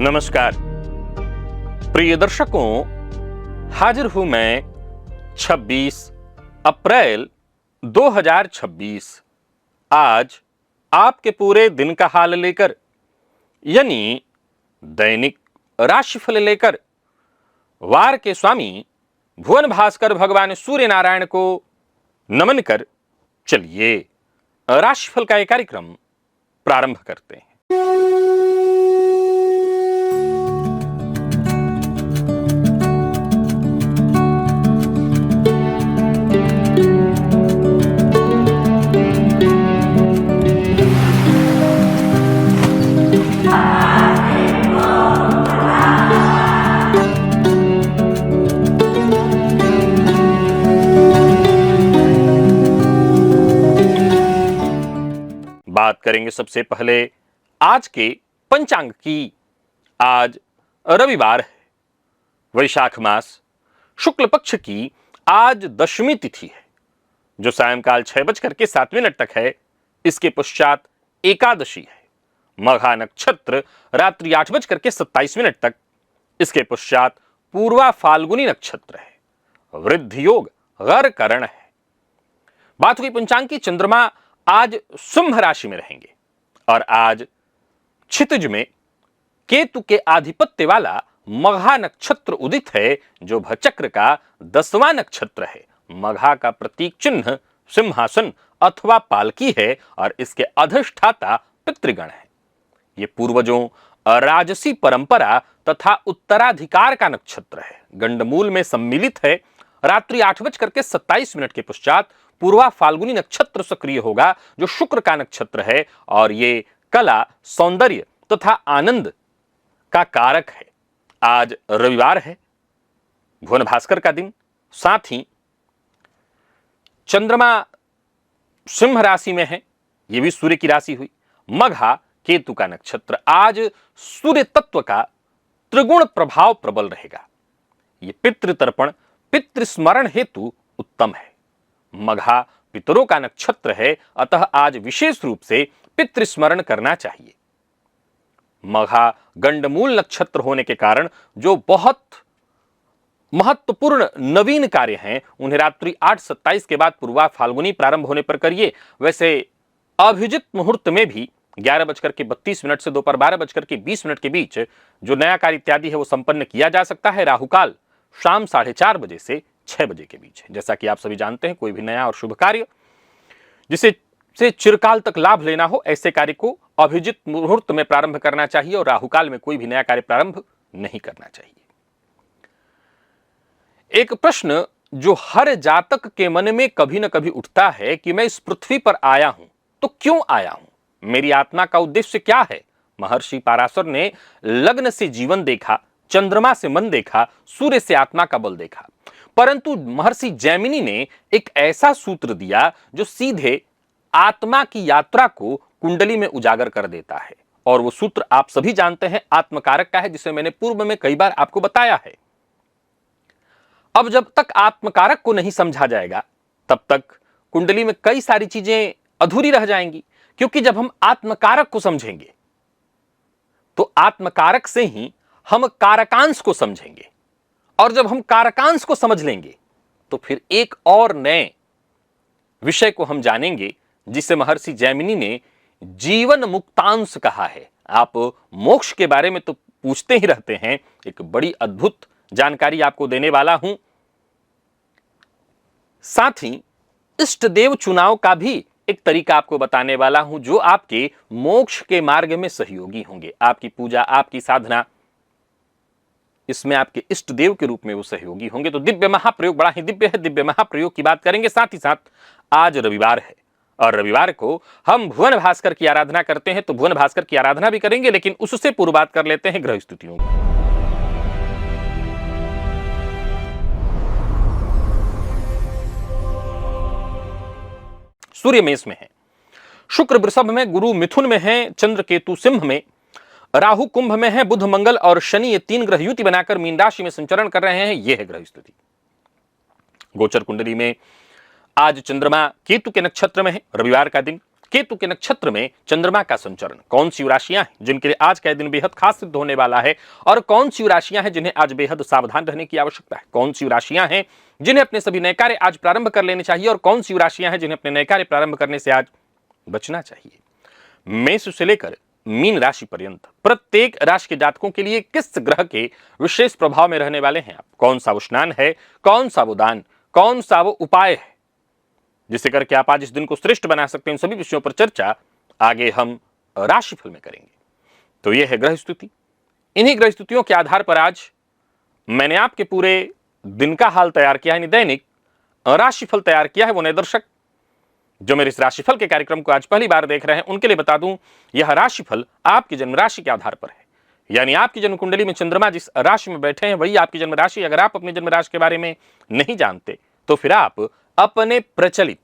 नमस्कार प्रिय दर्शकों, हाजिर हूं मैं 26 अप्रैल 2026 आज आपके पूरे दिन का हाल लेकर, यानी दैनिक राशिफल लेकर वार के स्वामी भुवन भास्कर भगवान सूर्य नारायण को नमन कर चलिए राशिफल का एक कार्यक्रम प्रारंभ करते हैं। बात करेंगे सबसे पहले आज के पंचांग की। आज रविवार है, वैशाख मास शुक्ल पक्ष की आज दशमी तिथि है जो सायंकाल 6:07 तक है। इसके पश्चात एकादशी है। मघा नक्षत्र रात्रि 8:27 तक। इसके पश्चात पूर्वा फाल्गुनी नक्षत्र है। वृद्धि योग गर करण है। बात हुई पंचांग की। चंद्रमा आज सिंह राशि में रहेंगे और आज क्षितिज में केतु के आधिपत्य वाला मघा नक्षत्र उदित है जो भचक्र का 10वां नक्षत्र है। मघा का प्रतीक चिन्ह सिंहासन अथवा पालकी है और इसके अधिष्ठाता पितृगण है। ये पूर्वजों राजसी परंपरा तथा उत्तराधिकार का नक्षत्र है। गंडमूल में सम्मिलित है। रात्रि 8:27 के पश्चात पूर्वा फाल्गुनी नक्षत्र सक्रिय होगा जो शुक्र का नक्षत्र है और ये कला, सौंदर्य तथा आनंद का कारक है। आज रविवार है, भुवन भास्कर का दिन। साथ ही चंद्रमा सिंह राशि में है, यह भी सूर्य की राशि हुई। मघा केतु का नक्षत्र। आज सूर्य तत्व का त्रिगुण प्रभाव प्रबल रहेगा। यह पितृतर्पण, पितृस्मरण हेतु उत्तम है। मघा पितरों का नक्षत्र है, अतः आज विशेष रूप से पितृस्मरण करना चाहिए। मघा गंडमूल नक्षत्र होने के कारण जो बहुत महत्वपूर्ण नवीन कार्य हैं उन्हें रात्रि 8:27 के बाद पूर्वा फाल्गुनी प्रारंभ होने पर करिए। वैसे अभिजित मुहूर्त में भी 11:32 से दोपहर 12:20 के बीच जो नया कार्य इत्यादि है वो संपन्न किया जा सकता है। राहुकाल शाम 4:30 बजे से 6 बजे के बीच है। जैसा कि आप सभी जानते हैं, कोई भी नया और शुभ कार्य जिसे से चिरकाल तक लाभ लेना हो, ऐसे कार्य को अभिजित मुहूर्त में प्रारंभ करना चाहिए और राहुकाल में कोई भी नया कार्य प्रारंभ नहीं करना चाहिए। एक प्रश्न जो हर जातक के मन में कभी न कभी उठता है कि मैं इस पृथ्वी पर आया हूं तो क्यों आया हूं, मेरी आत्मा का उद्देश्य क्या है। महर्षि पराशर ने लग्न से जीवन देखा, चंद्रमा से मन देखा, सूर्य से आत्मा का बल देखा, परंतु महर्षि जैमिनी ने एक ऐसा सूत्र दिया जो सीधे आत्मा की यात्रा को कुंडली में उजागर कर देता है। और वो सूत्र आप सभी जानते हैं, आत्मकारक का है, जिसे मैंने पूर्व में कई बार आपको बताया है। अब जब तक आत्मकारक को नहीं समझा जाएगा तब तक कुंडली में कई सारी चीजें अधूरी रह जाएंगी, क्योंकि जब हम आत्मकारक को समझेंगे तो आत्मकारक से ही हम कारकांश को समझेंगे और जब हम कारकांश को समझ लेंगे तो फिर एक और नए विषय को हम जानेंगे जिसे महर्षि जैमिनी ने जीवन मुक्तांश कहा है। आप मोक्ष के बारे में तो पूछते ही रहते हैं, एक बड़ी अद्भुत जानकारी आपको देने वाला हूं। साथ ही इष्ट देव चुनाव का भी एक तरीका आपको बताने वाला हूं जो आपके मोक्ष के मार्ग में सहयोगी होंगे। आपकी पूजा, आपकी साधना, इसमें आपके इष्ट देव के रूप में वो सहयोगी होंगे। तो दिव्य महाप्रयोग बड़ा ही दिव्य है। दिव्य महाप्रयोग की बात करेंगे। साथ ही साथ आज रविवार है और रविवार को हम भुवन भास्कर की आराधना करते हैं, तो भुवन भास्कर की आराधना भी करेंगे, लेकिन उससे पूर्व बात कर लेते हैं ग्रह स्थितियों की। सूर्य मेष में है, शुक्र वृषभ में, गुरु मिथुन में है, चंद्र केतु सिंह में, राहु कुंभ में है, बुध मंगल और शनि ये 3 ग्रह युति बनाकर मीन राशि में संचरण कर रहे हैं। यह है ग्रह स्थिति। गोचर कुंडली में आज चंद्रमा केतु के नक्षत्र में है, रविवार का दिन। केतु के नक्षत्र में चंद्रमा का संचरण, कौन सी राशियां हैं जिनके लिए आज का दिन बेहद खास सिद्ध होने वाला है, और कौन सी राशियां हैं जिन्हें आज बेहद सावधान रहने की आवश्यकता है, कौन सी राशियां हैं जिन्हें अपने सभी नए कार्य आज प्रारंभ कर लेने चाहिए, और कौन सी राशियां हैं जिन्हें अपने नए कार्य प्रारंभ करने से आज बचना चाहिए। मेष से लेकर मीन राशि पर्यंत प्रत्येक राशि के जातकों के लिए किस ग्रह के विशेष प्रभाव में रहने वाले हैं आप, कौन सा वो स्नान है, कौन सा वो दान, कौन सा वो उपाय है जिसे करके आप आज इस दिन को श्रेष्ठ बना सकते हैं, इन सभी विषयों पर चर्चा आगे हम राशिफल में करेंगे। तो यह है ग्रह स्थिति। इन्हीं ग्रह स्थितियों के आधार पर आज मैंने आपके पूरे दिन का हाल तैयार किया है, दैनिक राशिफल तैयार किया है। वो नए दर्शक जो मेरे इस राशिफल के कार्यक्रम को आज पहली बार देख रहे हैं उनके लिए बता दूं, यह राशिफल आपकी जन्म राशि के आधार पर है, यानी आपकी जन्म कुंडली में चंद्रमा जिस राशि में बैठे हैं वही आपकी जन्म राशि। अगर आप अपनी जन्म राशि के बारे में नहीं जानते तो फिर आप अपने प्रचलित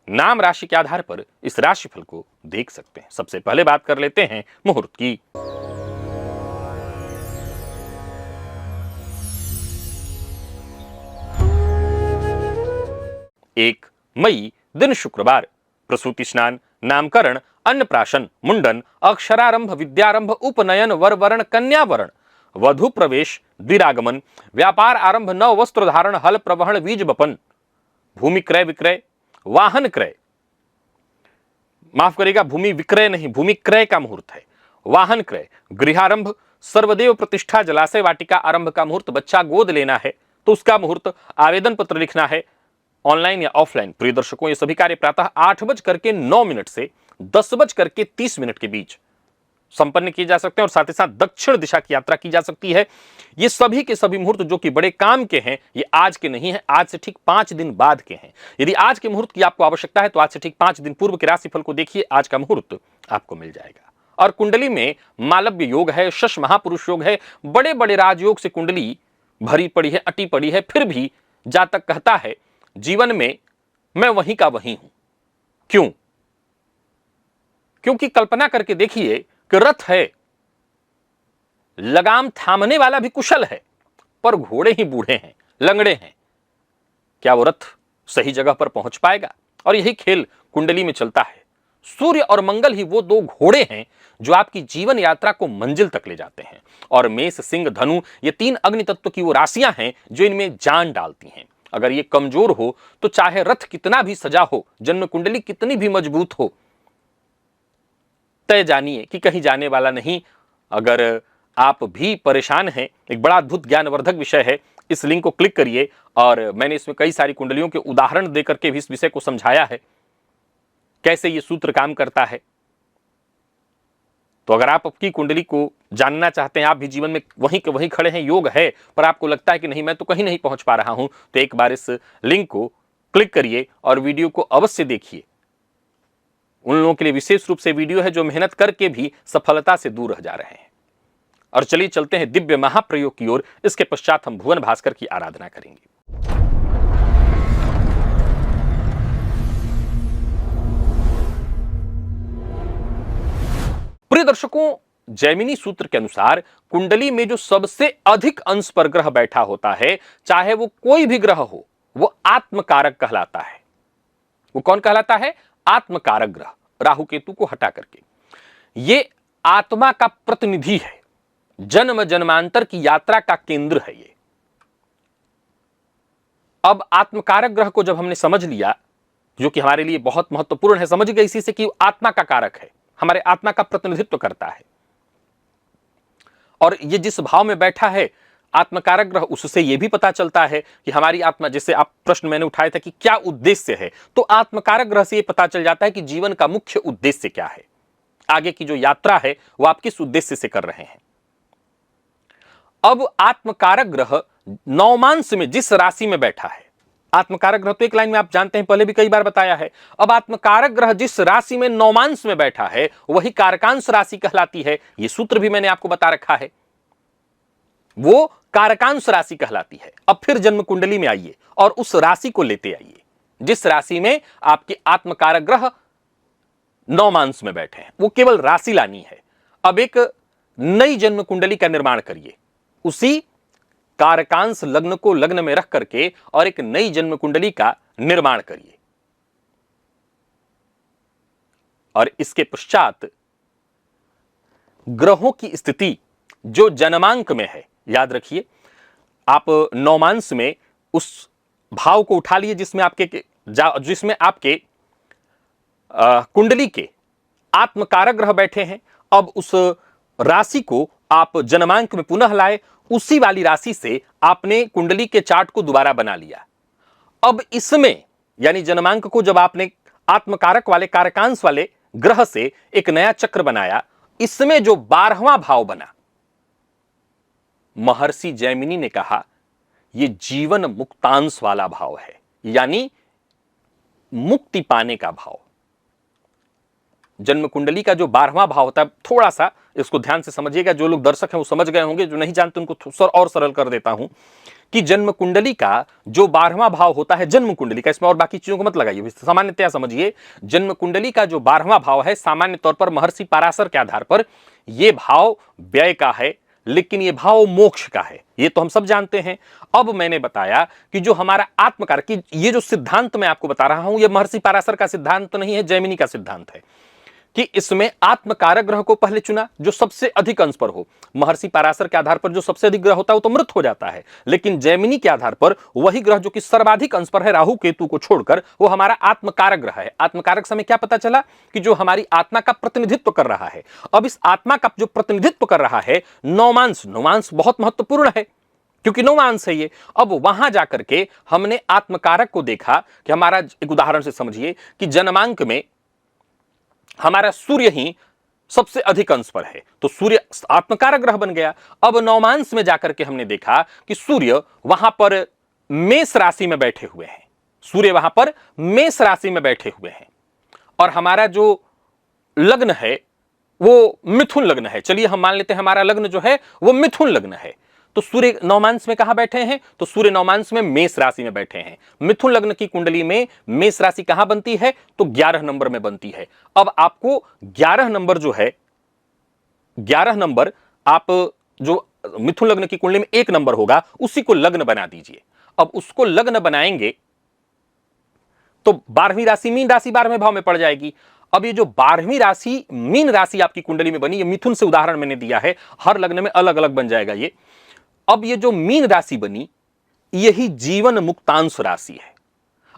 नाम राशि के आधार पर इस राशिफल को देख सकते हैं। सबसे पहले बात कर लेते हैं मुहूर्त की। 1 मई दिन शुक्रवार, प्रसूति स्नान, नामकरण, अन्नप्राशन, मुंडन, अक्षरारंभ, विद्यारंभ, उपनयन, वरवरण, कन्यावरण, वधु प्रवेश, द्विरागमन, व्यापार आरंभ, नव वस्त्र धारण, हल प्रवहन, बीज बपन, भूमि क्रय विक्रय, वाहन क्रय, माफ करेगा भूमि विक्रय नहीं, भूमि क्रय का मुहूर्त है, वाहन क्रय, गृहारंभ, सर्वदेव प्रतिष्ठा, जलाशय वाटिका आरंभ का मुहूर्त, बच्चा गोद लेना है तो उसका मुहूर्त, आवेदन पत्र लिखना है ऑनलाइन या ऑफलाइन। प्रिय दर्शकों, ये सभी कार्य प्रातः 8:09 से 10:30 के बीच संपन्न किए जा सकते हैं, और साथ ही साथ दक्षिण दिशा की यात्रा की जा सकती है। ये सभी के सभी मुहूर्त जो कि बड़े काम के हैं, ये आज के नहीं है, आज से ठीक 5 दिन बाद के हैं। यदि आज के मुहूर्त की आपको आवश्यकता है तो आज से ठीक 5 दिन पूर्व के राशिफल को देखिए, आज का मुहूर्त आपको मिल जाएगा। और कुंडली में मालव्य योग है, शश महापुरुष योग है, बड़े बड़े राजयोग से कुंडली भरी पड़ी है, अटी पड़ी है, फिर भी जातक कहता है जीवन में मैं वहीं का वहीं हूं। क्यों? क्योंकि कल्पना करके देखिए कि रथ है, लगाम थामने वाला भी कुशल है, पर घोड़े ही बूढ़े हैं, लंगड़े हैं। क्या वो रथ सही जगह पर पहुंच पाएगा? और यही खेल कुंडली में चलता है। सूर्य और मंगल ही वो 2 घोड़े हैं जो आपकी जीवन यात्रा को मंजिल तक ले जाते हैं। और मेष, सिंह, धनु, ये 3 अग्नि तत्व की वो राशियां हैं जो इनमें जान डालती हैं। अगर ये कमजोर हो तो चाहे रथ कितना भी सजा हो, जन्म कुंडली कितनी भी मजबूत हो, तय जानिए कि कहीं जाने वाला नहीं। अगर आप भी परेशान हैं, एक बड़ा अद्भुत ज्ञानवर्धक विषय है, इस लिंक को क्लिक करिए। और मैंने इसमें कई सारी कुंडलियों के उदाहरण देकर के भी इस विषय को समझाया है, कैसे ये सूत्र काम करता है। तो अगर आप आपकी कुंडली को जानना चाहते हैं, आप भी जीवन में वहीं के वहीं खड़े हैं, योग है, पर आपको लगता है कि नहीं मैं तो कहीं नहीं पहुंच पा रहा हूं, तो एक बार इस लिंक को क्लिक करिए और वीडियो को अवश्य देखिए। उन लोगों के लिए विशेष रूप से वीडियो है जो मेहनत करके भी सफलता से दूर रह जा रहे हैं। और चलिए चलते हैं दिव्य महाप्रयोग की ओर। इसके पश्चात हम भुवन भास्कर की आराधना करेंगे। प्रिय दर्शकों, जैमिनी सूत्र के अनुसार कुंडली में जो सबसे अधिक अंश पर ग्रह बैठा होता है, चाहे वो कोई भी ग्रह हो, वो आत्मकारक कहलाता है। वो कौन कहलाता है? आत्मकारक ग्रह, राहु केतु को हटा करके। ये आत्मा का प्रतिनिधि है, जन्म जन्मांतर की यात्रा का केंद्र है ये। अब आत्मकारक ग्रह को जब हमने समझ लिया, जो कि हमारे लिए बहुत महत्वपूर्ण है, समझ गए इसी से कि आत्मा का कारक है, हमारे आत्मा का प्रतिनिधित्व करता है। और ये जिस भाव में बैठा है आत्मकारक ग्रह, उससे यह भी पता चलता है कि हमारी आत्मा, जैसे आप प्रश्न मैंने उठाया था कि क्या उद्देश्य है, तो आत्मकारक ग्रह से यह पता चल जाता है कि जीवन का मुख्य उद्देश्य क्या है, आगे की जो यात्रा है वो आप किस उद्देश्य से कर रहे हैं। अब आत्मकारक ग्रह नवमांश में जिस राशि में बैठा है, आत्मकारक ग्रह तो एक लाइन में आप जानते हैं, पहले भी कई बार बताया है। अब आत्मकारक ग्रह जिस राशि में नवमांश में बैठा है वही कारकांश राशि कहलाती है। यह सूत्र भी मैंने आपको बता रखा है, वो कारकांश राशि कहलाती है। अब फिर जन्म कुंडली में आइए और उस राशि को लेते आइए जिस राशि में आपके आत्मकारक ग्रह नवमांश में बैठे हैं, वो केवल राशि लानी है। अब एक नई जन्म कुंडली का निर्माण करिए, उसी कारकांश लग्न को लग्न में रख करके और एक नई जन्म कुंडली का निर्माण करिए। और इसके पश्चात ग्रहों की स्थिति जो जन्मांक में है, याद रखिए आप नवमांश में उस भाव को उठा लिए जिसमें आपके कुंडली के आत्मकारक ग्रह बैठे हैं। अब उस राशि को आप जन्मांक में पुनः लाए, उसी वाली राशि से आपने कुंडली के चार्ट को दोबारा बना लिया। अब इसमें यानी जन्मांक को जब आपने आत्मकारक वाले कारकांश वाले ग्रह से एक नया चक्र बनाया, इसमें जो 12वां भाव बना, महर्षि जैमिनी ने कहा यह जीवन मुक्तांश वाला भाव है, यानी मुक्ति पाने का भाव। जन्म कुंडली का जो 12वां भाव होता है, थोड़ा सा इसको ध्यान से समझिएगा, जो लोग दर्शक हैं वो समझ गए होंगे, जो नहीं जानते उनको और सरल कर देता हूं कि जन्म कुंडली का जो 12वां भाव होता है, जन्म कुंडली का, इसमें और बाकी चीजों को मत लगाइए, सामान्यतया समझिए। जन्म कुंडली का जो 12वां भाव है, सामान्य तौर पर महर्षि पराशर के आधार पर यह भाव व्यय का है, लेकिन यह भाव मोक्ष का है, ये तो हम सब जानते हैं। अब मैंने बताया कि जो हमारा आत्मकारक की ये जो सिद्धांत मैं आपको बता रहा हूं, यह महर्षि पराशर का सिद्धांत नहीं है, जैमिनी का सिद्धांत है कि इसमें आत्मकारक ग्रह को पहले चुना जो सबसे अधिक अंश पर हो। महर्षि पराशर के आधार पर जो सबसे अधिक ग्रह होता है वो तो मृत हो जाता है, लेकिन जैमिनी के आधार पर वही ग्रह जो कि सर्वाधिक अंश पर है, राहु केतु को छोड़कर, वो हमारा आत्मकारक ग्रह है। आत्मकारक समय क्या पता चला कि जो हमारी आत्मा का प्रतिनिधित्व कर रहा है। अब इस आत्मा का जो प्रतिनिधित्व कर रहा है नवमांश, नवमांश बहुत महत्वपूर्ण है क्योंकि नवमांश है ये। अब वहां जाकर के हमने आत्मकारक को देखा कि हमारा, एक उदाहरण से समझिए कि जन्मांक में हमारा सूर्य ही सबसे अधिक अंश पर है, तो सूर्य आत्मकारक ग्रह बन गया। अब नवमांश में जाकर के हमने देखा कि सूर्य वहां पर मेष राशि में बैठे हुए हैं, सूर्य वहां पर मेष राशि में बैठे हुए हैं, और हमारा जो लग्न है वो मिथुन लग्न है। चलिए हम मान लेते हैं हमारा लग्न जो है वो मिथुन लग्न है, तो सूर्य नवमांश में कहां बैठे हैं, तो सूर्य नवमांश में मेष राशि में बैठे हैं। मिथुन लग्न की कुंडली में मेष राशि कहां बनती है, तो 11 नंबर में बनती है। अब आपको 11 नंबर जो है, 11 नंबर आप जो मिथुन लग्न की कुंडली में 1 नंबर होगा उसी को लग्न बना दीजिए। अब उसको लग्न बनाएंगे तो 12वीं राशि मीन राशि 12वें भाव में पड़ जाएगी। अब ये जो 12वीं राशि मीन राशि आपकी कुंडली में बनी, ये मिथुन से उदाहरण मैंने दिया है, हर लग्न में अलग अलग बन जाएगा ये। अब ये जो मीन राशि बनी यही जीवन मुक्तांश राशि है।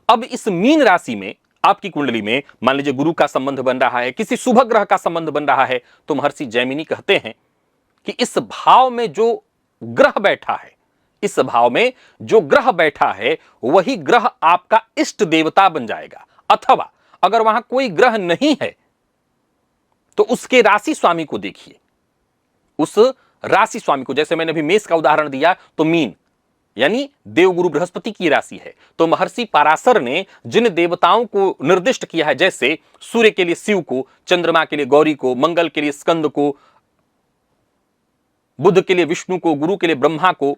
अब इस मीन राशि में आपकी कुंडली में मान लीजिए गुरु का संबंध बन रहा है, किसी शुभ ग्रह का संबंध बन रहा है, तो महर्षि जैमिनी कहते हैं कि इस भाव में जो ग्रह बैठा है, इस भाव में जो ग्रह बैठा है वही ग्रह आपका इष्ट देवता बन जाएगा। अथवा अगर वहां कोई ग्रह नहीं है तो उसके राशि स्वामी को देखिए, उस राशि स्वामी को, जैसे मैंने अभी मेष का उदाहरण दिया, तो मीन यानी देवगुरु बृहस्पति की राशि है, तो महर्षि पराशर ने जिन देवताओं को निर्दिष्ट किया है, जैसे सूर्य के लिए शिव को, चंद्रमा के लिए गौरी को, मंगल के लिए स्कंद को, बुध के लिए विष्णु को, गुरु के लिए ब्रह्मा को,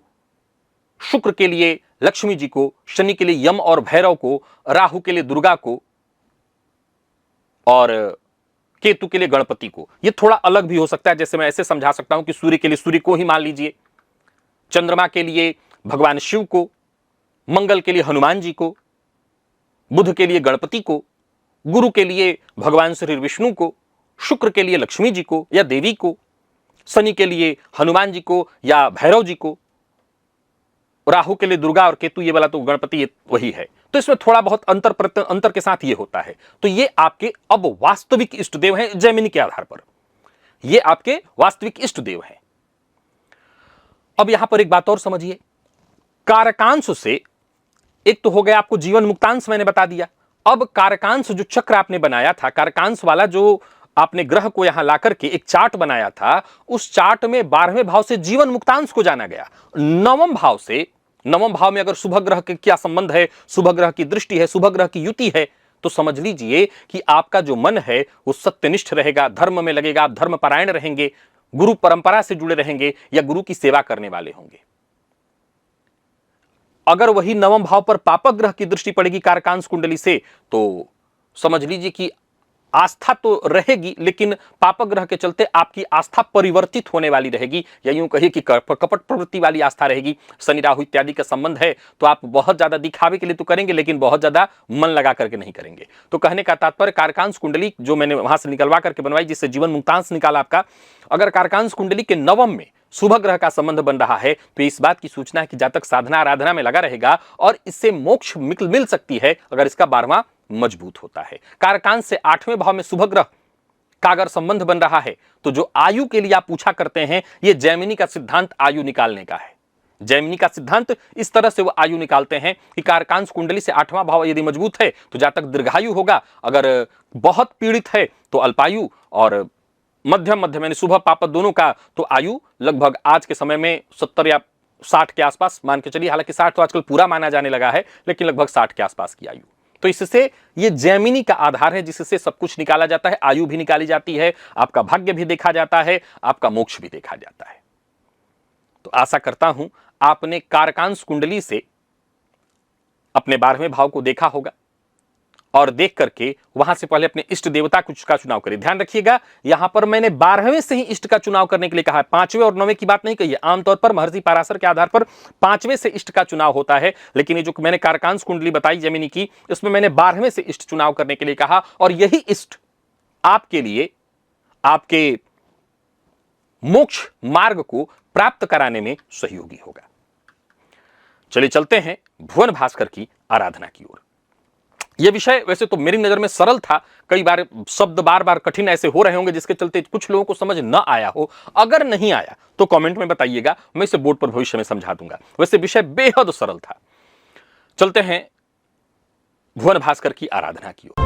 शुक्र के लिए लक्ष्मी जी को, शनि के लिए यम और भैरव को, राहु के लिए दुर्गा को और केतु के लिए गणपति को। यह थोड़ा अलग भी हो सकता है, जैसे मैं ऐसे समझा सकता हूं कि सूर्य के लिए सूर्य को ही मान लीजिए, चंद्रमा के लिए भगवान शिव को, मंगल के लिए हनुमान जी को, बुध के लिए गणपति को, गुरु के लिए भगवान श्री विष्णु को, शुक्र के लिए लक्ष्मी जी को या देवी को, शनि के लिए हनुमान जी को या भैरव जी को, राहु के लिए दुर्गा और केतु, ये वाला तो गणपति ये वही है। तो इसमें थोड़ा बहुत अंतर के साथ ये होता है। तो ये आपके अब वास्तविक इष्ट देव हैं जैमिनी के आधार पर, ये आपके वास्तविक इष्ट देव हैं। अब यहां पर एक बात और समझिए, कारकांश से एक तो हो गया आपको जीवन मुक्तांश मैंने बता दिया। अब कारकांश जो चक्र आपने बनाया था, कारकांश वाला जो आपने ग्रह को यहां लाकर के एक चार्ट बनाया था, उस चार्ट में 12वें भाव से जीवन मुक्तांश को जाना गया। नवम भाव से, नवम भाव में अगर शुभ ग्रह के क्या संबंध है, शुभ ग्रह की दृष्टि है, शुभ ग्रह की युति है, तो समझ लीजिए कि आपका जो मन है वो सत्यनिष्ठ रहेगा, धर्म में लगेगा, आप धर्मपरायण रहेंगे, गुरु परंपरा से जुड़े रहेंगे या गुरु की सेवा करने वाले होंगे। अगर वही नवम भाव पर पापक ग्रह की दृष्टि पड़ेगी कारकांश कुंडली से, तो समझ लीजिए कि आस्था तो रहेगी, लेकिन पापग्रह के चलते आपकी आस्था परिवर्तित होने वाली रहेगी, या यूं कहिए कि कपट प्रवृत्ति वाली आस्था रहेगी। शनि राहु इत्यादि का संबंध है तो आप बहुत ज्यादा दिखावे के लिए तो करेंगे, लेकिन बहुत ज्यादा मन लगा करके नहीं करेंगे। तो कहने का तात्पर्य, कारकांश कुंडली जो मैंने वहां से निकलवा करके बनवाई, जिससे जीवन मुक्तांश निकाला आपका, अगर कारकांश कुंडली के नवम में शुभ ग्रह का संबंध बन रहा है तो इस बात की सूचना है कि जातक साधना आराधना में लगा रहेगा और इससे मोक्ष मिल सकती है अगर इसका 12वां मजबूत होता है। कारकांश से 8वें भाव में शुभ ग्रह का अगर संबंध बन रहा है तो जो आयु के लिए आप पूछा करते हैं, यह जैमिनी का सिद्धांत आयु निकालने का है। जैमिनी का सिद्धांत इस तरह से वो आयु निकालते हैं कि कारकांश कुंडली से 8वां भाव यदि मजबूत है तो जातक दीर्घायु होगा, अगर बहुत पीड़ित है तो अल्पायु, और मध्यम मध्यम यानी शुभ पापद दोनों का तो आयु लगभग आज के समय में 70 या 60 के आसपास मान के चलिए। हालांकि 60 तो आजकल पूरा माना जाने लगा है, लेकिन लगभग 60 के आसपास की आयु। तो इससे ये जैमिनी का आधार है जिससे सब कुछ निकाला जाता है, आयु भी निकाली जाती है, आपका भाग्य भी देखा जाता है, आपका मोक्ष भी देखा जाता है। तो आशा करता हूं आपने कारकांश कुंडली से अपने 12वें भाव को देखा होगा और देख करके वहां से पहले अपने इष्ट देवता का चुनाव करिए। ध्यान रखिएगा, यहां पर मैंने 12वें से ही इष्ट का चुनाव करने के लिए कहा है, 5वें और 9वें की बात नहीं कही है। आमतौर पर महर्षि पराशर के आधार पर 5वें से इष्ट का चुनाव होता है, लेकिन ये जो मैंने कारकांश कुंडली बताई जैमिनी की, इसमें मैंने 12वें से इष्ट चुनाव करने के लिए कहा, और यही इष्ट आपके लिए आपके मोक्ष मार्ग को प्राप्त कराने में सहयोगी होगा। चलिए चलते हैं भुवन भास्कर की आराधना की ओर। यह विषय वैसे तो मेरी नजर में सरल था, कई बार शब्द बार बार कठिन ऐसे हो रहे होंगे जिसके चलते कुछ लोगों को समझ न आया हो। अगर नहीं आया तो कमेंट में बताइएगा, मैं इसे बोर्ड पर भविष्य में समझा दूंगा। वैसे विषय बेहद सरल था। चलते हैं भुवन भास्कर की आराधना की ओर।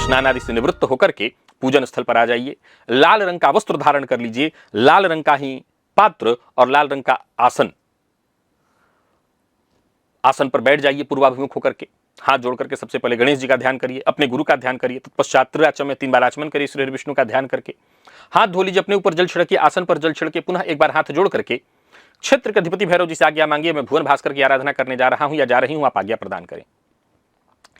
स्नान आदि से निवृत्त होकर के पूजन स्थल पर आ जाइए। लाल रंग का वस्त्र धारण कर लीजिए, लाल रंग का ही पात्र और लाल रंग का आसन पर बैठ जाइए पूर्वाभिमुख होकर के। हाथ जोड़ करके सबसे पहले गणेश जी का ध्यान करिए, अपने गुरु का ध्यान करिए, तत्पश्चात त्रिराचम में 3 बार आचमन करिए, श्री हरि विष्णु का ध्यान करके हाथ धो लीजिए, अपने ऊपर जल छिड़किए, आसन पर जल छिड़किए, पुनः एक बार हाथ जोड़ करके क्षेत्र के अधिपति भैरव जी से आज्ञा मांगिए, मैं भुवन भास्कर की आराधना करने जा रहा हूं या जा रही हूं, आप आज्ञा प्रदान करें।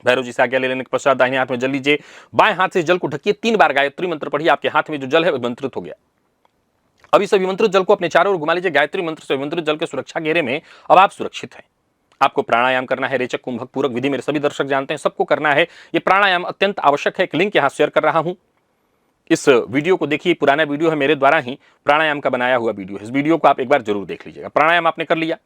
भैरव जी से आज्ञा ले लेने के पश्चात दाहिने हाथ में जल लीजिए, बाएं हाथ से जल को ढकिए, 3 बार गायत्री मंत्र पढ़िए। आपके हाथ में जो जल है विमंत्रित हो गया। अभी से विमंत्रित जल को अपने चारों ओर घुमा लीजिए। गायत्री मंत्र से विमंत्रित जल के सुरक्षा घेरे में अब आप सुरक्षित हैं। आपको प्राणायाम करना है, रेचक कुंभक पूरक विधि मेरे सभी दर्शक जानते हैं, सबको करना है। ये प्राणायाम अत्यंत आवश्यक है। एक लिंक यहां शेयर कर रहा हूं, इस वीडियो को देखिए, पुराना वीडियो है, मेरे द्वारा ही प्राणायाम का बनाया हुआ वीडियो है। इस वीडियो को आप एक बार जरूर देख लीजिएगा। प्राणायाम आपने कर लिया,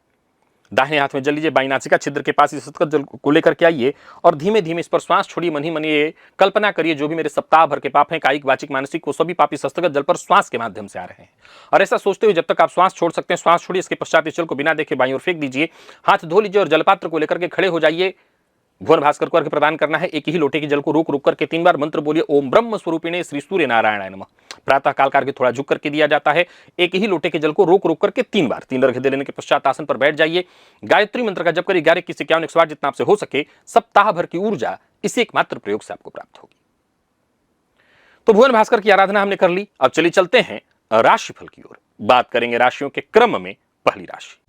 दाहिने हाथ में जल लीजिए, बाईं नासिका छिद्र के पास इस जल को लेकर के आइए और धीमे धीमे इस पर श्वास छोड़िए। मन ही मन ये कल्पना करिए जो भी मेरे सप्ताह भर के पाप हैं, कायिक वाचिक मानसिक, वो सभी पाप इस हस्तगत जल पर श्वास के माध्यम से आ रहे हैं। और ऐसा सोचते हुए जब तक आप श्वास छोड़ सकते हैं श्वास छोड़िए। इसके पश्चात इस जल को बिना देखे बाईं ओर फेंक दीजिए, हाथ धो लीजिए और जलपात्र को लेकर के खड़े हो जाइए। भुवन भास्कर को अर्घ्य प्रदान करना है। एक ही लोटे के जल को रोक रोक करके 3 बार मंत्र बोलिए, ओम ब्रह्म स्वरूपिणे श्री सूर्य नारायणाय नमः। प्रातः काल का अर्घ्य थोड़ा झुक करके दिया जाता है। एक ही लोटे के जल को रोक रोक करके 3 बार 3 अर्घ्य दे लेने के पश्चात आसन पर बैठ जाइए। गायत्री मंत्र का जप करिए 11 21 51 108 जितना आपसे हो सके। सप्ताह भर की ऊर्जा इसी एकमात्र प्रयोग से आपको प्राप्त होगी। तो भुवन भास्कर की आराधना हमने कर ली। अब चलिए चलते हैं राशिफल की ओर। बात करेंगे राशियों के क्रम में। पहली राशि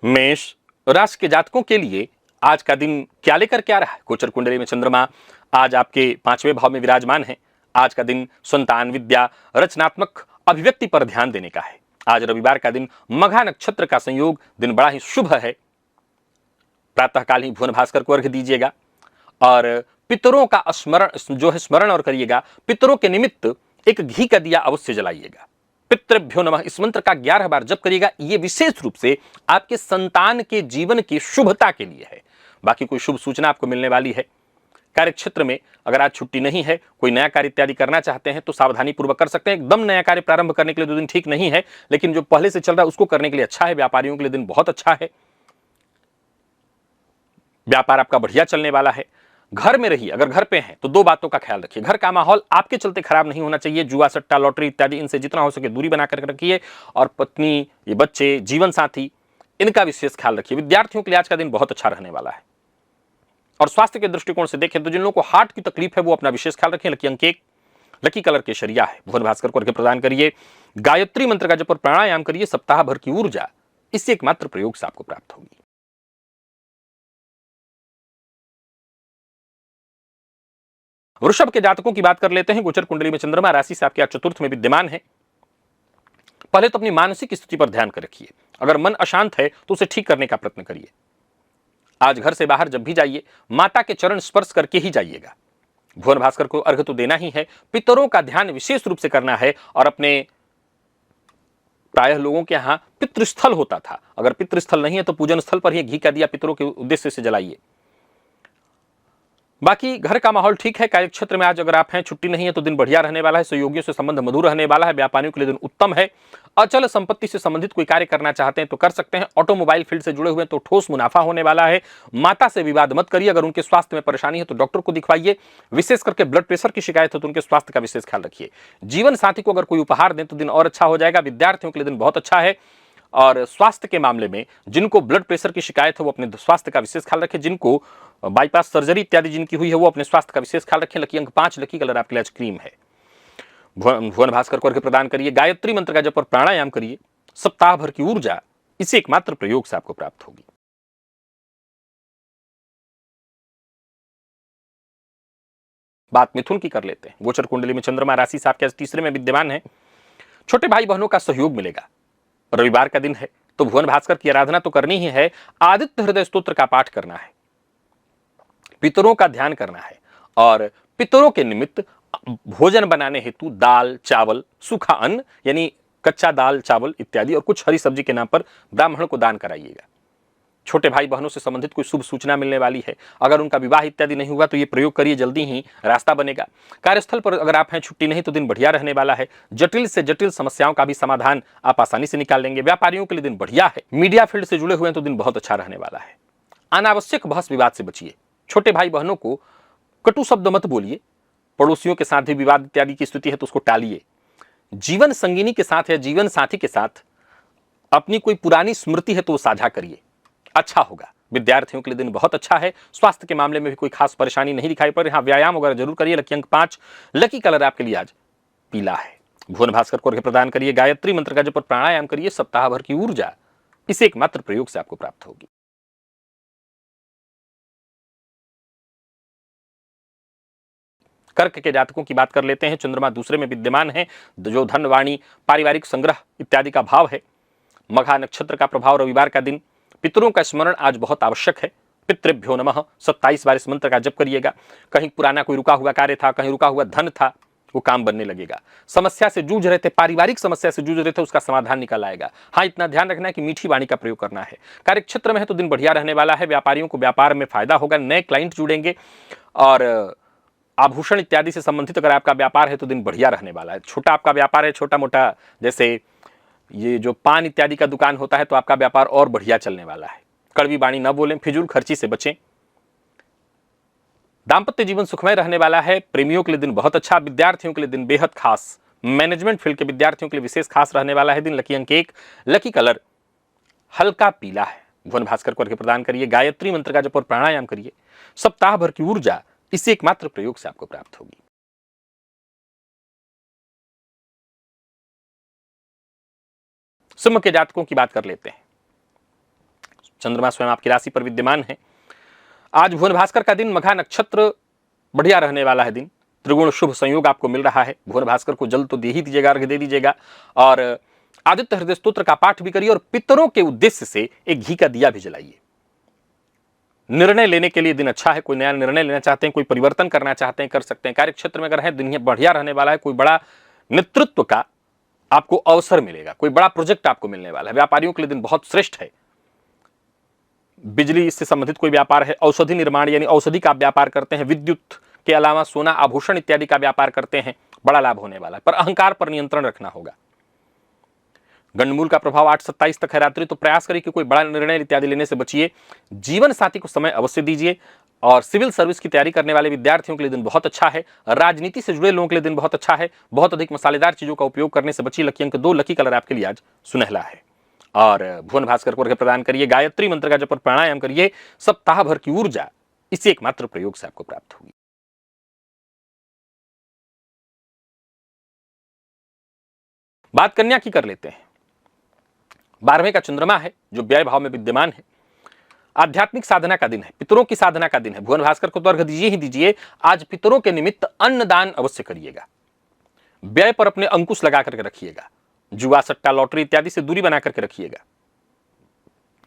मेष राशि के जातकों के लिए आज का दिन क्या लेकर के आ रहा है। गोचर कुंडली में चंद्रमा आज आपके 5वें भाव में विराजमान है। आज का दिन संतान, विद्या, रचनात्मक अभिव्यक्ति पर ध्यान देने का है। आज रविवार का दिन मघा नक्षत्र का संयोग, दिन बड़ा ही शुभ है। प्रातःकाल ही भुवन भास्कर को अर्घ्य दीजिएगा और पितरों का स्मरण और करिएगा। पितरों के निमित्त एक घी का दिया अवश्य जलाइएगा। पितृभ्यो नमः इस मंत्र का 11 बार जप करिएगा। यह विशेष रूप से आपके संतान के जीवन की शुभता के लिए है। बाकी कोई शुभ सूचना आपको मिलने वाली है। कार्य क्षेत्र में अगर आज छुट्टी नहीं है, कोई नया कार्य इत्यादि करना चाहते हैं तो सावधानी पूर्वक कर सकते हैं। एकदम नया कार्य प्रारंभ करने के लिए 2 दिन ठीक नहीं है, लेकिन जो पहले से चल रहा है उसको करने के लिए अच्छा है। व्यापारियों के लिए दिन बहुत अच्छा है। व्यापार आपका बढ़िया चलने वाला है। घर में रहिए, अगर घर पे हैं तो 2 बातों का ख्याल रखिए। घर का माहौल आपके चलते खराब नहीं होना चाहिए। जुआ, सट्टा, लॉटरी इत्यादि इनसे जितना हो सके दूरी बनाकर रखिए। और पत्नी, ये बच्चे, जीवन साथी, इनका विशेष ख्याल रखिए। विद्यार्थियों के लिए आज का दिन बहुत अच्छा रहने वाला है। और स्वास्थ्य के दृष्टिकोण से देखें तो जिन लोगों को हार्ट की तकलीफ है वो अपना विशेष ख्याल रखें। लकी अंक 1, लकी कलर केसरिया है। भुवन भास्कर को अर्घ्य प्रदान करिए, गायत्री मंत्र का जप और प्राणायाम करिए, सप्ताह भर की ऊर्जा इससे एकमात्र प्रयोग से आपको प्राप्त होगी। वृषभ के जातकों की बात कर लेते हैं। गोचर कुंडली में चंद्रमा राशि से आपके चतुर्थ में विद्यमान है। पहले तो अपनी मानसिक स्थिति पर ध्यान कर रखिए। अगर मन अशांत है तो उसे ठीक करने का प्रयत्न करिए। आज घर से बाहर जब भी जाइए माता के चरण स्पर्श करके ही जाइएगा। भुवन भास्कर को अर्घ्य तो देना ही है, पितरों का ध्यान विशेष रूप से करना है। और अपने प्रायः लोगों के यहाँ पितृस्थल होता था, अगर पितृस्थल नहीं है तो पूजन स्थल पर ही घी का दिया पितरों के उद्देश्य से जलाइए। बाकी घर का माहौल ठीक है। कार्य क्षेत्र में आज अगर आप हैं, छुट्टी नहीं है तो दिन बढ़िया रहने वाला है। सहयोगियों से संबंध मधुर रहने वाला है। व्यापारियों के लिए दिन उत्तम है। अचल संपत्ति से संबंधित कोई कार्य करना चाहते हैं तो कर सकते हैं। ऑटोमोबाइल फील्ड से जुड़े हुए हैं तो ठोस मुनाफा होने वाला है। माता से विवाद मत करिए। अगर उनके स्वास्थ्य में परेशानी है तो डॉक्टर को दिखवाइए। विशेष करके ब्लड प्रेशर की शिकायत हो तो उनके स्वास्थ्य का विशेष ख्याल रखिए। जीवन साथी को अगर कोई उपहार दें तो दिन और अच्छा हो जाएगा। विद्यार्थियों के लिए दिन बहुत अच्छा है। और स्वास्थ्य के मामले में जिनको ब्लड प्रेशर की शिकायत है वो अपने स्वास्थ्य का विशेष ख्याल रखें। जिनको बाईपास सर्जरी इत्यादि जिनकी हुई है वो अपने स्वास्थ्य का विशेष ख्याल रखें। लकी अंक 5, लकी कलर आपके लिए आज क्रीम है। भुवन भास्कर को अर्घ्य प्रदान करिए, गायत्री मंत्र का जप और प्राणायाम करिए, सप्ताह भर की ऊर्जा इसी एकमात्र प्रयोग से आपको प्राप्त होगी। बात मिथुन की कर लेते हैं। गोचर कुंडली में चंद्रमा राशि से आपके तीसरे में विद्यमान है। छोटे भाई बहनों का सहयोग मिलेगा। रविवार का दिन है तो भुवन भास्कर की आराधना तो करनी ही है। आदित्य हृदय स्तोत्र का पाठ करना है, पितरों का ध्यान करना है और पितरों के निमित्त भोजन बनाने हेतु दाल चावल सूखा अन्न यानी कच्चा दाल चावल इत्यादि और कुछ हरी सब्जी के नाम पर ब्राह्मण को दान कराइएगा। छोटे भाई बहनों से संबंधित कोई शुभ सूचना मिलने वाली है। अगर उनका विवाह इत्यादि नहीं हुआ तो ये प्रयोग करिए, जल्दी ही रास्ता बनेगा। कार्यस्थल पर अगर आप हैं, छुट्टी नहीं तो दिन बढ़िया रहने वाला है। जटिल से जटिल समस्याओं का भी समाधान आप आसानी से निकाल लेंगे। व्यापारियों के लिए दिन बढ़िया है। मीडिया फील्ड से जुड़े हुए हैं तो दिन बहुत अच्छा रहने वाला है। अनावश्यक बहस विवाद से बचिए। छोटे भाई बहनों को कटु शब्द मत बोलिए। पड़ोसियों के साथ भी विवाद इत्यादि की स्थिति है तो उसको टालिए। जीवन संगिनी के साथ या जीवन साथी के साथ अपनी कोई पुरानी स्मृति है तो वो साझा करिए, अच्छा होगा। विद्यार्थियों के लिए दिन बहुत अच्छा है। स्वास्थ्य के मामले में भी कोई खास परेशानी नहीं दिखाई पड़ रही। हाँ, व्यायाम वगैरह जरूर करिए। लकी अंक 5, लकी कलर आपके लिए आज पीला है। भुवन भास्कर को अर्घ्य प्रदान करिए, गायत्री मंत्र का जप और प्राणायाम करिए, सप्ताह भर की ऊर्जा इसे एकमात्र प्रयोग से आपको प्राप्त होगी। कर्क के जातकों की बात कर लेते हैं। चंद्रमा दूसरे में विद्यमान है, जो धन वाणी पारिवारिक संग्रह इत्यादि का भाव है। मघा नक्षत्र का प्रभाव, रविवार का दिन, पितरों का स्मरण आज बहुत आवश्यक है। पितृभ्यो नमः 27 बार इस मंत्र का जप करिएगा। कहीं पुराना कोई रुका हुआ कार्य था, कहीं रुका हुआ धन था, वो काम बनने लगेगा। समस्या से जूझ रहे थे, पारिवारिक समस्या से जूझ रहे थे, उसका समाधान निकल आएगा। हाँ, इतना ध्यान रखना है कि मीठी वाणी का प्रयोग करना है। कार्य क्षेत्र में है तो दिन बढ़िया रहने वाला है। व्यापारियों को व्यापार में फायदा होगा, नए क्लाइंट जुड़ेंगे। और आभूषण इत्यादि से संबंधित अगर आपका व्यापार है तो दिन बढ़िया रहने वाला है। छोटा आपका व्यापार है, छोटा मोटा जैसे ये जो पान इत्यादि का दुकान होता है तो आपका व्यापार और बढ़िया चलने वाला है। कड़वी वाणी न बोलें, फिजूल खर्ची से बचें। दांपत्य जीवन सुखमय रहने वाला है। प्रेमियों के लिए दिन बहुत अच्छा। विद्यार्थियों के लिए दिन बेहद खास। मैनेजमेंट फील्ड के विद्यार्थियों के लिए विशेष खास रहने वाला है दिन। लकी अंक 1, लकी कलर हल्का पीला है। भुवन भास्कर को अर्घ्य प्रदान करिए, गायत्री मंत्र का जप और प्राणायाम करिए, सप्ताह भर की ऊर्जा इसी एकमात्र प्रयोग से आपको प्राप्त होगी। सिंह के जातकों की बात कर लेते हैं। चंद्रमा स्वयं आपकी राशि पर विद्यमान है। आज भुवन भास्कर का दिन, मघा नक्षत्र बढ़िया रहने वाला है दिन। त्रिगुण शुभ संयोग आपको मिल रहा है। भुवन भास्कर को जल तो दे ही दीजिएगा, अर्घ्य दे दीजिएगा। और आदित्य हृदय स्तोत्र का पाठ भी करिए और पितरों के उद्देश्य से एक घी का दिया भी जलाइए। निर्णय लेने के लिए दिन अच्छा है। कोई नया निर्णय लेना चाहते हैं, कोई परिवर्तन करना चाहते हैं, कर सकते हैं। कार्य क्षेत्र में अगर है, दिन बढ़िया रहने वाला है। कोई बड़ा नेतृत्व का आपको अवसर मिलेगा, कोई बड़ा प्रोजेक्ट आपको मिलने वाला है। व्यापारियों के लिए दिन बहुत श्रेष्ठ है। बिजली से संबंधित कोई व्यापार है, औषधि निर्माण यानी औषधि का व्यापार करते हैं, विद्युत के अलावा सोना आभूषण इत्यादि का व्यापार करते हैं, बड़ा लाभ होने वाला है। पर अहंकार पर नियंत्रण रखना होगा। गंडमूल का प्रभाव 8-27 तक है रात्रि, तो प्रयास करिए कि कोई बड़ा निर्णय इत्यादि लेने से बचिए। जीवन साथी को समय अवश्य दीजिए। और सिविल सर्विस की तैयारी करने वाले विद्यार्थियों के लिए दिन बहुत अच्छा है। राजनीति से जुड़े लोगों के लिए दिन बहुत अच्छा है। बहुत अधिक मसालेदार चीजों का उपयोग करने से बचिए। लकी अंक 2, लकी कलर आपके लिए आज सुनहला है। और भुवन भास्कर को अर्घ्य प्रदान करिए, गायत्री मंत्र का जप और प्राणायाम करिए, सप्ताह भर की ऊर्जा इसी एकमात्र प्रयोग से आपको प्राप्त होगी। बात कन्या की कर लेते हैं। 12वें का चंद्रमा है जो व्यय भाव में विद्यमान है। आध्यात्मिक साधना का दिन है, पितरों की साधना का दिन है। भुवन भास्कर को तो अर्घ दीजिए ही दीजिए। आज पितरों के निमित्त अन्नदान अवश्य करिएगा। व्यय पर अपने अंकुश लगा करके रखिएगा। जुआ, सट्टा, लॉटरी इत्यादि से दूरी बना करके रखिएगा।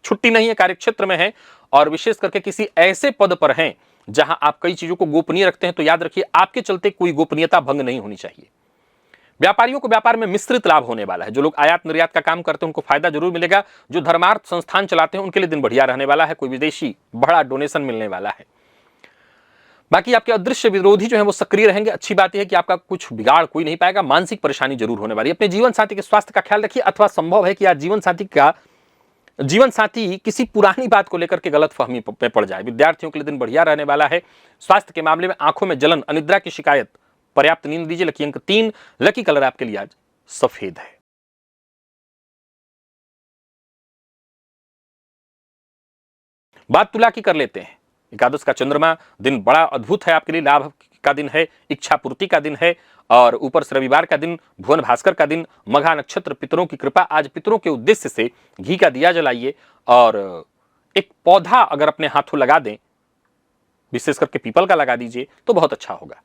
छुट्टी नहीं है, कार्यक्षेत्र में है और विशेष करके किसी ऐसे पद पर हैं जहां आप कई चीजों को गोपनीय रखते हैं, तो याद रखिए आपके चलते कोई गोपनीयता भंग नहीं होनी चाहिए। व्यापारियों को व्यापार में मिश्रित लाभ होने वाला है। जो लोग आयात निर्यात का काम करते हैं उनको फायदा जरूर मिलेगा। जो धर्मार्थ संस्थान चलाते हैं उनके लिए दिन बढ़िया रहने वाला है। कोई विदेशी बड़ा डोनेशन मिलने वाला है। बाकी आपके अदृश्य विरोधी जो है वो सक्रिय रहेंगे। अच्छी बात यह है कि आपका कुछ बिगाड़ कोई नहीं पाएगा। मानसिक परेशानी जरूर होने वाली है। अपने जीवन साथी के स्वास्थ्य का ख्याल रखिए, अथवा संभव है कि आज जीवन साथी किसी पुरानी बात को लेकर के गलत फहमी पे पड़ जाए। विद्यार्थियों के लिए दिन बढ़िया रहने वाला है। स्वास्थ्य के मामले में आंखों में जलन, अनिद्रा की शिकायत, पर्याप्त नींद लीजिए। लकी अंक 3, लकी कलर आपके लिए आज सफेद है। बात तुला की कर लेते हैं। एकादश का चंद्रमा, दिन बड़ा अद्भुत है आपके लिए। लाभ का दिन है, इच्छा पूर्ति का दिन है और ऊपर से रविवार का दिन, भुवन भास्कर का दिन, मघा नक्षत्र, पितरों की कृपा। आज पितरों के उद्देश्य से घी का दिया जलाइए और एक पौधा अगर अपने हाथों लगा दें, विशेष करके पीपल का लगा दीजिए तो बहुत अच्छा होगा।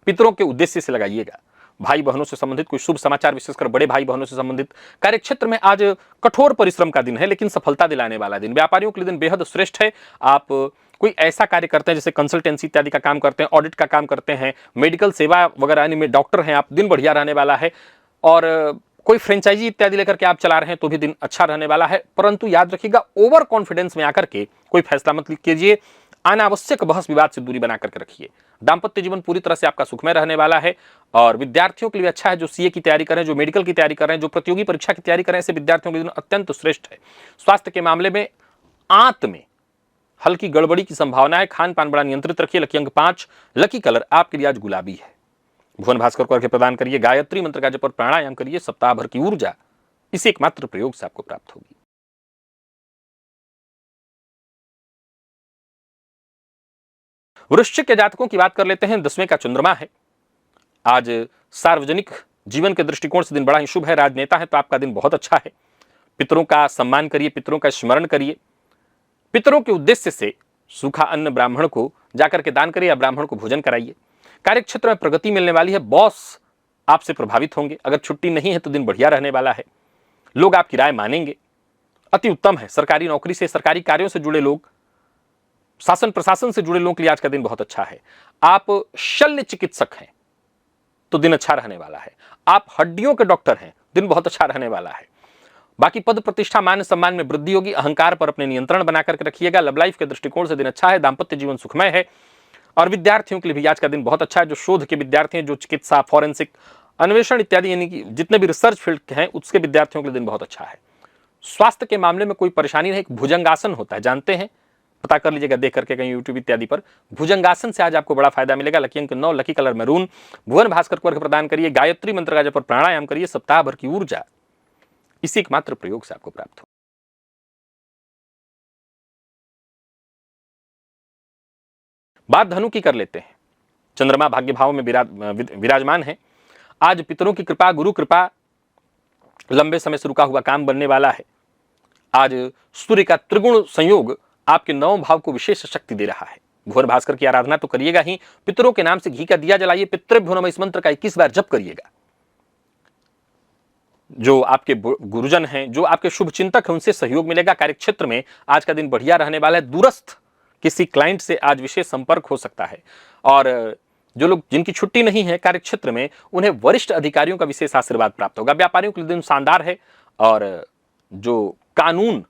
पितरों के उद्देश्य से लगाइएगा। भाई बहनों से संबंधित कोई शुभ समाचार, विशेषकर बड़े भाई बहनों से संबंधित। कार्यक्षेत्र में आज कठोर परिश्रम का दिन है लेकिन सफलता दिलाने वाला दिन। व्यापारियों के लिए दिन बेहद श्रेष्ठ है। आप कोई ऐसा कार्य करते हैं जैसे कंसल्टेंसी इत्यादि का काम करते हैं, ऑडिट का काम करते हैं, मेडिकल सेवा वगैरह में डॉक्टर हैं आप, दिन बढ़िया रहने वाला है। और कोई फ्रेंचाइजी इत्यादि लेकर के आप चला रहे हैं तो भी दिन अच्छा रहने वाला है। परंतु याद रखिएगा, ओवर कॉन्फिडेंस में आकर के कोई फैसला मत कीजिए। अनावश्यक बहस विवाद से दूरी बना करके रखिए। दाम्पत्य जीवन पूरी तरह से आपका सुखमय रहने वाला है और विद्यार्थियों के लिए अच्छा है। जो सीए की तैयारी करें, जो मेडिकल की तैयारी करें, जो प्रतियोगी परीक्षा की तैयारी करें, ऐसे विद्यार्थियों के लिए अत्यंत श्रेष्ठ है। स्वास्थ्य के मामले में आंत में हल्की गड़बड़ी की संभावना है। खान पान बड़ा नियंत्रित रखिए। लकी अंक 5, लकी कलर आपके लिए आज गुलाबी है। भुवन भास्कर को अर्घ्य प्रदान करिए। गायत्री मंत्र का जप और प्राणायाम करिए। सप्ताह भर की ऊर्जा इसी एकमात्र प्रयोग से आपको प्राप्त होगी। वृश्चिक के जातकों की बात कर लेते हैं। 10वें का चंद्रमा है। आज सार्वजनिक जीवन के दृष्टिकोण से दिन बड़ा ही शुभ है। राजनेता है तो आपका दिन बहुत अच्छा है। पितरों का सम्मान करिए, पितरों का स्मरण करिए। पितरों के उद्देश्य से सूखा अन्न ब्राह्मण को जाकर के दान करिए या ब्राह्मण को भोजन कराइए। कार्यक्षेत्र में प्रगति मिलने वाली है। बॉस आपसे प्रभावित होंगे। अगर छुट्टी नहीं है तो दिन बढ़िया रहने वाला है। लोग आपकी राय मानेंगे, अति उत्तम है। सरकारी नौकरी से, सरकारी कार्यों से जुड़े लोग, शासन प्रशासन से जुड़े लोगों के लिए आज का दिन बहुत अच्छा है। आप शल्य चिकित्सक हैं तो दिन अच्छा रहने वाला है। आप हड्डियों के डॉक्टर हैं, दिन बहुत अच्छा रहने वाला है। बाकी पद प्रतिष्ठा, मान सम्मान में वृद्धि होगी। अहंकार पर अपने नियंत्रण बना करके रखिएगा। लव लाइफ के दृष्टिकोण से दिन अच्छा है। दाम्पत्य जीवन सुखमय है और विद्यार्थियों के लिए भी आज का दिन बहुत अच्छा है। जो शोध के विद्यार्थी हैं, जो चिकित्सा, फॉरेंसिक, अन्वेषण इत्यादि यानी कि जितने भी रिसर्च फील्ड के हैं उसके विद्यार्थियों के लिए दिन बहुत अच्छा है। स्वास्थ्य के मामले में कोई परेशानी नहीं। भुजंगासन होता है, जानते हैं, पता कर लीजिएगा देख करके कहीं यूट्यूब इत्यादि पर। भुजंगासन से आज आपको बड़ा फायदा मिलेगा। लकी अंक 9, लकी कलर मैरून। भुवन भास्कर को अर्घ्य प्रदान करिए। गायत्री मंत्र का जप और प्राणायाम करिए। सप्ताह भर की ऊर्जा इसी एकमात्र प्रयोग से आपको प्राप्त हो। बात धनु की कर लेते हैं। चंद्रमा भाग्य भाव में विराजमान है। आज पितरों की कृपा, गुरु कृपा, लंबे समय से रुका हुआ काम बनने वाला है। आज सूर्य का त्रिगुण संयोग आपके 9 भाव को विशेष शक्ति दे रहा है। भुवन भास्कर की आराधना तो करिएगा ही। पितरों के नाम से घी का दिया जलाइए। पितृभ्यो नमः इस मंत्र का 21 बार जप करिएगा। जो आपके गुरुजन हैं, जो आपके शुभ चिंतक हैं, उनसे सहयोग मिलेगा। कार्यक्षेत्र में आज का दिन बढ़िया रहने वाला है। दूरस्थ किसी क्लाइंट से आज विशेष संपर्क हो सकता है और जो लोग जिनकी छुट्टी नहीं है कार्यक्षेत्र में, उन्हें वरिष्ठ अधिकारियों का विशेष आशीर्वाद प्राप्त होगा। व्यापारियों के लिए दिन शानदार है और जो कानून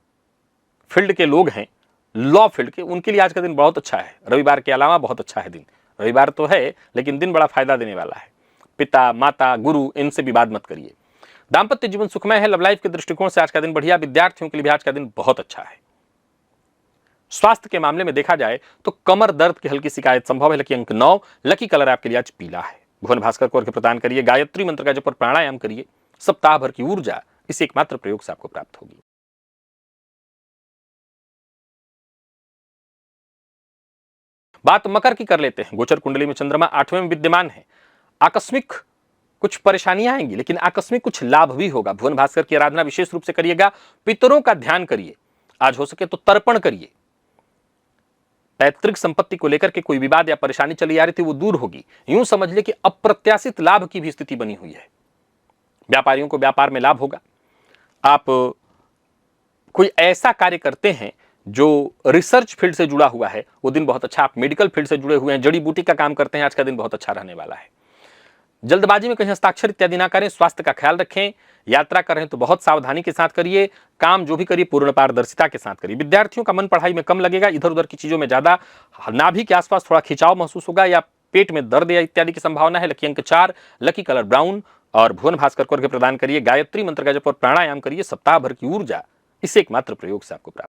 फील्ड के लोग हैं, लॉ फील्ड के, उनके लिए आज का दिन बहुत अच्छा है। रविवार के अलावा बहुत अच्छा है दिन। रविवार तो है लेकिन दिन बड़ा फायदा देने वाला है। पिता, माता, गुरु, इनसे विवाद मत करिए। दाम्पत्य जीवन सुखमय है। लव लाइफ के दृष्टिकोण से आज का दिन बढ़िया। विद्यार्थियों के लिए भी आज का दिन बहुत अच्छा है। स्वास्थ्य के मामले में देखा जाए तो कमर दर्द की हल्की शिकायत संभव है। लकी अंक 9, लकी कलर आपके लिए आज पीला है। भुवन भास्कर को अर्घ्य प्रदान करिए। गायत्री मंत्र का जप और प्राणायाम करिए। सप्ताह भर की ऊर्जा इस एकमात्र प्रयोग से आपको प्राप्त होगी। बात मकर की कर लेते हैं। गोचर कुंडली में चंद्रमा 8वें में विद्यमान है। आकस्मिक कुछ परेशानियां आएंगी, लेकिन आकस्मिक कुछ लाभ भी होगा। भुवन भास्कर की आराधना विशेष रूप से करिएगा। पितरों का ध्यान करिए। आज हो सके तो तर्पण करिए। पैतृक संपत्ति को लेकर के कोई विवाद या परेशानी चली आ रही थी, वो दूर होगी। यूं समझ ले कि अप्रत्याशित लाभ की भी स्थिति बनी हुई है। व्यापारियों को व्यापार में लाभ होगा। आप कोई ऐसा कार्य करते हैं जो रिसर्च फील्ड से जुड़ा हुआ है, वो दिन बहुत अच्छा। आप मेडिकल फील्ड से जुड़े हुए हैं, जड़ी बूटी का काम करते हैं, आज का दिन बहुत अच्छा रहने वाला है। जल्दबाजी में कहीं हस्ताक्षर इत्यादि ना करें। स्वास्थ्य का ख्याल रखें। यात्रा करें तो बहुत सावधानी के साथ करिए। काम जो भी करिए पूर्ण पारदर्शिता के साथ करिए। विद्यार्थियों का मन पढ़ाई में कम लगेगा, इधर उधर की चीजों में ज्यादा। नाभि के आसपास थोड़ा खिंचाव महसूस होगा या पेट में दर्द या इत्यादि की संभावना है। लकी अंक 4, लकी कलर ब्राउन और भुवन भास्कर को अर्घ्य प्रदान करिए। गायत्री मंत्र का जप और प्राणायाम करिए। सप्ताह भर की ऊर्जा इस एकमात्र प्रयोग से आपको प्राप्त।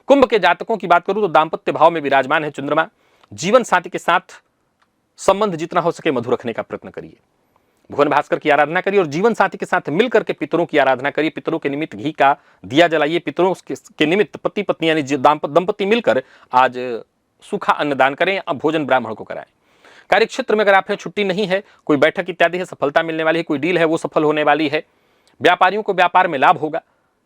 कुंभ के जातकों की बात करूं तो दांपत्य भाव में विराजमान है चंद्रमा। जीवन साथी के साथ संबंध जितना हो सके मधुर रखने का प्रयत्न करिए। भुवन भास्कर की आराधना करिए और जीवन साथी के साथ मिलकर के पितरों की आराधना करिए। पितरों के निमित्त घी का दिया जलाइए। पितरों के निमित्त पति पत्नी यानी दंपति मिलकर आज सूखा अन्नदान करें। अब भोजन ब्राह्मण को कराएं। कार्य क्षेत्र में अगर आप हैं, छुट्टी नहीं है, कोई बैठक इत्यादि है, सफलता मिलने वाली है। कोई डील है वो सफल होने वाली है। व्यापारियों को व्यापार में लाभ होगा।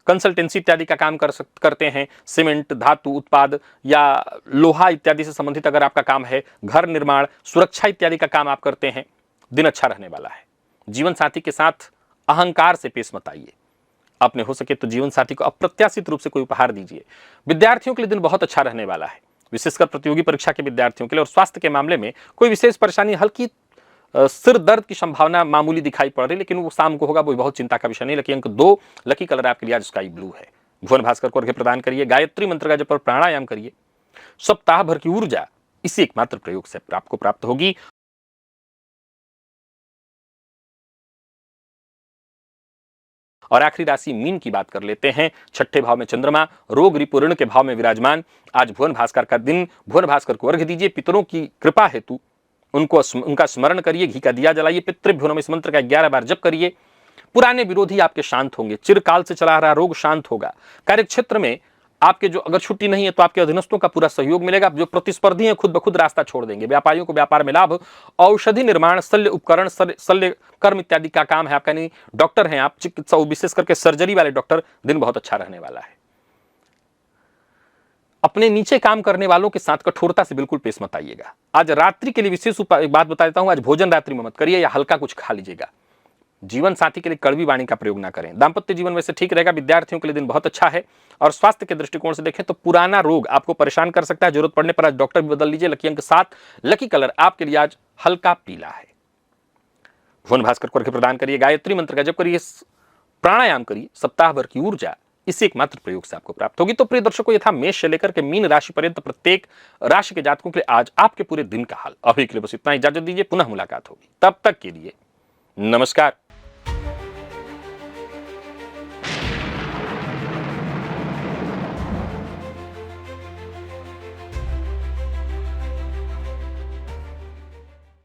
कंसल्टेंसी इत्यादि का काम करते हैं, सीमेंट, धातु उत्पाद या लोहा इत्यादि से संबंधित अगर आपका काम है, घर निर्माण, सुरक्षा इत्यादि का काम आप करते हैं, दिन अच्छा रहने वाला है। जीवन साथी के साथ अहंकार से पेश मत आइए। आपने हो सके तो जीवन साथी को अप्रत्याशित रूप से कोई उपहार दीजिए। विद्यार्थियों के लिए दिन बहुत अच्छा रहने वाला है, विशेषकर प्रतियोगी परीक्षा के विद्यार्थियों के लिए। और स्वास्थ्य के मामले में कोई विशेष परेशानी, हल्की सिर दर्द की संभावना मामूली दिखाई पड़ रही, लेकिन वो शाम को होगा, वो बहुत चिंता का विषय नहीं। लकी अंक 2, लकी कलर आपके लिए आज स्काई ब्लू है। भुवन भास्कर को अर्घ्य प्रदान करिए। गायत्री मंत्र का जप और प्राणायाम करिए। सप्ताह भर की ऊर्जा इसी एकमात्र प्रयोग से आपको प्राप्त होगी। और आखिरी राशि मीन की बात कर लेते हैं। छठे भाव में चंद्रमा, रोग रिपुर्ण के भाव में विराजमान। आज भुवन भास्कर का दिन। भुवन भास्कर को अर्घ्य दीजिए। पितरों की कृपा हेतु उनका स्मरण करिए। घी का दिया जलाइए। पितृभ्यो नमः इस मंत्र का 11 बार जप करिए। पुराने विरोधी आपके शांत होंगे। चिरकाल से चला रहा रोग शांत होगा। कार्य क्षेत्र में आपके जो अगर छुट्टी नहीं है तो आपके अधीनस्थों का पूरा सहयोग मिलेगा। जो प्रतिस्पर्धी हैं खुद ब खुद रास्ता छोड़ देंगे। व्यापारियों को व्यापार में लाभ। औषधि निर्माण, शल्य उपकरण, शल्य कर्म इत्यादि का काम है आपका। नहीं डॉक्टर हैं आप, चिकित्सा विशेष करके सर्जरी वाले डॉक्टर, दिन बहुत अच्छा रहने वाला है। अपने नीचे काम करने वालों के साथ कठोरता से बिल्कुल पेश मत आइएगा। आज रात्रि के लिए विशेष एक बात बता देता हूं, आज भोजन रात्रि में मत करिए या हल्का कुछ खा लीजिएगा। जीवन साथी के लिए कड़वी वाणी का प्रयोग ना करें। दांपत्य जीवन वैसे ठीक रहेगा। विद्यार्थियों के लिए दिन बहुत अच्छा है। और स्वास्थ्य के दृष्टिकोण से देखें तो पुराना रोग आपको परेशान कर सकता है। जरूरत पड़ने पर आज डॉक्टर भी बदल लीजिए। लकी अंक 7, लकी कलर आपके लिए आज हल्का पीला है। भुवन भास्कर को अर्घ्य प्रदान करिए। गायत्री मंत्र का जप करिए। प्राणायाम करिए। सप्ताह भर की ऊर्जा इसी एकमात्र प्रयोग से आपको प्राप्त होगी। तो प्रिय दर्शकों, ये था मेष से लेकर के मीन राशि पर्यंत प्रत्येक राशि के जातकों के लिए आज आपके पूरे दिन का हाल। अभी के लिए बस इतना। इजाजत दीजिए, पुनः मुलाकात होगी। तब तक के लिए नमस्कार।